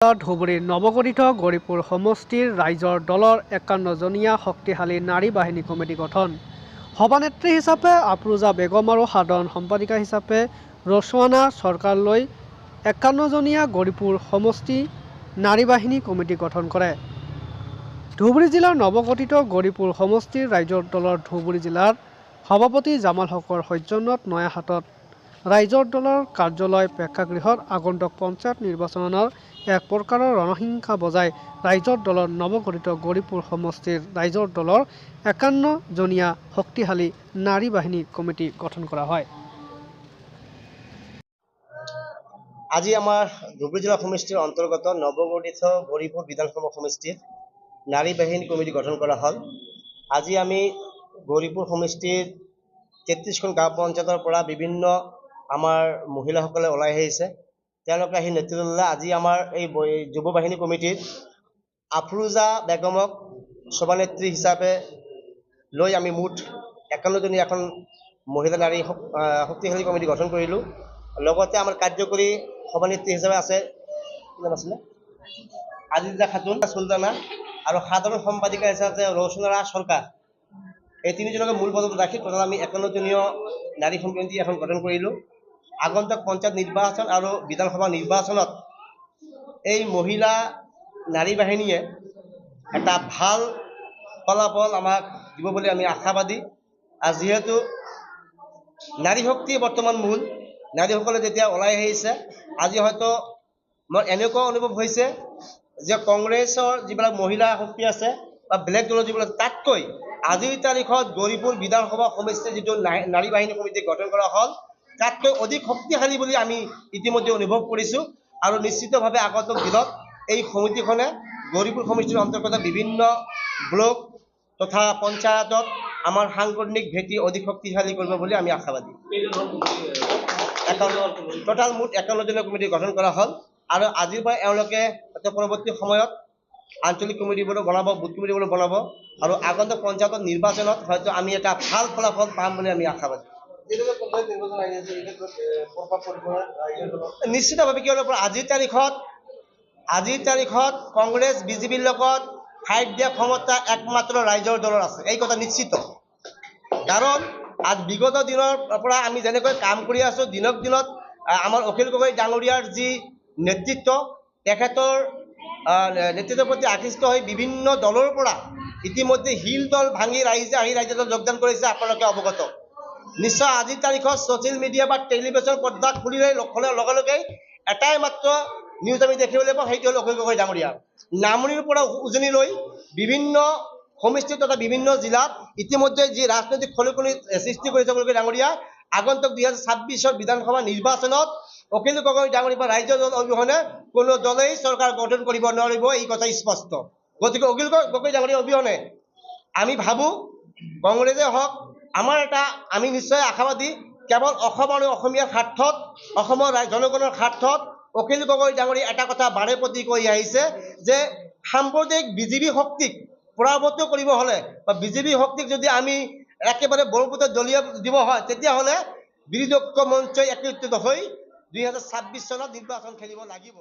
ধুবুৰীৰ নৱগঠিত গৌৰীপুৰ সমষ্টিৰ ৰাইজৰ দলৰ ৫১জনীয়া শক্তিশালী নাৰী বাহিনী কমিটি গঠন। সভানেত্ৰী হিচাপে আফৰোজা বেগম আৰু সাধাৰণ সম্পাদিকা হিচাপে ৰচোৱানা চৰকাৰলৈ ৫১জনীয়া গৌৰীপুৰ সমষ্টি নাৰী বাহিনী কমিটি গঠন কৰে। ধুবুৰী জিলাৰ নৱগঠিত গৌৰীপুৰ সমষ্টিৰ ৰাইজৰ দলৰ ধুবুৰী জিলাৰ সভাপতি জামাল হকৰ সৌজন্যত নয়াহাটত ৰাইজৰ দলৰ কাৰ্যালয় প্ৰেক্ষাগৃহত আগন্তুক পঞ্চায়ত নিৰ্বাচনৰ এক প্ৰকাৰৰ ৰণসিংহা বজাই ৰাইজৰ দলৰ নৱগঠিত গৌৰীপুৰ সমষ্টিৰ ৰাইজৰ দলৰ ৫১জনীয়া শক্তিশালী নাৰী বাহিনী কমিটি গঠন কৰা হয়। আজি আমাৰ ধুবুৰী জিলা সমষ্টিৰ অন্তৰ্গত নৱগঠিত গৌৰীপুৰ বিধানসভা সমষ্টিৰ নাৰী বাহিনী কমিটি গঠন কৰা হ'ল। আজি আমি গৌৰীপুৰ সমষ্টিৰ ৩৩খন গাঁও পঞ্চায়তৰ পৰা বিভিন্ন আমাৰ মহিলাসকলে ওলাই আহিছে। তেওঁলোকে আহি নেতৃত্ব ল'লে। আজি আমাৰ এই যুৱ বাহিনী কমিটিৰ আফৰোজা বেগমক সভানেত্ৰী হিচাপে লৈ আমি মুঠ ৫১জনীয়া এখন মহিলা নাৰী শক্তিশালী কমিটি গঠন কৰিলোঁ। লগতে আমাৰ কাৰ্যকৰী সভানেত্ৰী হিচাপে আছে আজিজা খাতুন চুলতানা আৰু সাধাৰণ সম্পাদিকা হিচাপে ৰচোৱানা চৰকাৰ। এই তিনিজনকে মূল পদত ৰাখি টোটাল আমি ৫১জনীয় নাৰী কমিটি এখন গঠন কৰিলোঁ। আগন্তুক পঞ্চায়ত নিৰ্বাচন আৰু বিধানসভা নিৰ্বাচনত এই মহিলা নাৰী বাহিনীয়ে এটা ভাল ফলাফল আমাক দিব বুলি আমি আশাবাদী। আৰু যিহেতু নাৰী শক্তি বৰ্তমান মূল, নাৰীসকলে যেতিয়া ওলাই আহিছে, আজি হয়তো মোৰ এনেকুৱা অনুভৱ হৈছে যে কংগ্ৰেছৰ যিবিলাক মহিলা শক্তি আছে বা বেলেগ দলৰ যিবিলাক তাতকৈ আজিৰ তাৰিখত গৌৰীপুৰ বিধানসভা সমষ্টিৰ যিটো নাৰী বাহিনী কমিটি গঠন কৰা হ'ল তাতকৈ অধিক শক্তিশালী বুলি আমি ইতিমধ্যে অনুভৱ কৰিছোঁ। আৰু নিশ্চিতভাৱে আগন্তুক দিনত এই সমিতিখনে গৌৰীপুৰ সমষ্টিৰ অন্তৰ্গত বিভিন্ন ব্লক তথা পঞ্চায়তত আমাৰ সাংগঠনিক ভেটি অধিক শক্তিশালী কৰিব বুলি আমি আশাবাদী। টোটাল মুঠ ৫১জনীয়া কমিটি গঠন কৰা হ'ল। আৰু আজিৰ পৰা এওঁলোকে পৰৱৰ্তী সময়ত আঞ্চলিক কমিটিবোৰ বনাব, বুথ কমিটিবোৰ বনাব আৰু আগন্তুক পঞ্চায়তৰ নিৰ্বাচনত হয়তো আমি এটা ভাল ফলাফল পাম বুলি আমি আশাবাদী। নিশ্চিতভাৱে কিয় আজিৰ তাৰিখত কংগ্ৰেছ বিজেপিৰ লগত ফাইট দিয়া ক্ষমতা একমাত্ৰ ৰাইজৰ দলৰ আছে, এই কথা নিশ্চিত। কাৰণ আজ বিগত দিনৰ পৰা আমি যেনেকৈ কাম কৰি আছোঁ, দিনক দিনত আমাৰ অখিল গগৈ ডাঙৰীয়াৰ যি নেতৃত্ব, তেখেতৰ নেতৃত্বৰ প্ৰতি আকৃষ্ট হৈ বিভিন্ন দলৰ পৰা ইতিমধ্যে শিল দল ভাঙি ৰাইজে আহি ৰাইজৰ যোগদান কৰিছে, আপোনালোকে অৱগত। নিশ্চয় আজিৰ তাৰিখত ছ'চিয়েল মিডিয়া বা টেলিভিছন পৰ্দা খুলিলে লগে লগে এটাই মাত্ৰ নিউজ আমি দেখিবলৈ পাওঁ, সেইটো হ'ল অখিল গগৈ ডাঙৰীয়া। নামনিৰ পৰা উজনি লৈ বিভিন্ন সমষ্টি তথা বিভিন্ন জিলাত ইতিমধ্যে যি ৰাজনৈতিক খলকনি সৃষ্টি কৰিছে অখিল গগৈ ডাঙৰীয়া, আগন্তুক ২০২৬ বিধানসভা নিৰ্বাচনত অখিল গগৈ ডাঙৰীয়া বা ৰাইজৰ দল অবিহনে কোনো দলেই চৰকাৰ গঠন কৰিব নোৱাৰিব, এই কথা স্পষ্ট। গতিকে অখিল গগৈ ডাঙৰীয়া অবিহনে আমি ভাবোঁ কংগ্ৰেছে হওক আমি নিশ্চয় আশাবাদী, কেৱল অসম আৰু অসমীয়াৰ স্বাৰ্থত, অসমৰ জনগণৰ স্বাৰ্থত অখিল গগৈ ডাঙৰীয়া এটা কথা বাৰে প্ৰতি কৈ আহিছে যে সাম্প্ৰদায়িক বিজেপি শক্তিক পৰাভূত কৰিব হ'লে বা বিজেপি শক্তিক যদি আমি একেবাৰে ব্ৰহ্মপুত্ৰত দলিয়াই দিব হয়, তেতিয়াহ'লে বিৰোধী ঐক্য মঞ্চই একত্ৰিত হৈ ২০২৬ চনত নিৰ্বাচন খেলিব লাগিব।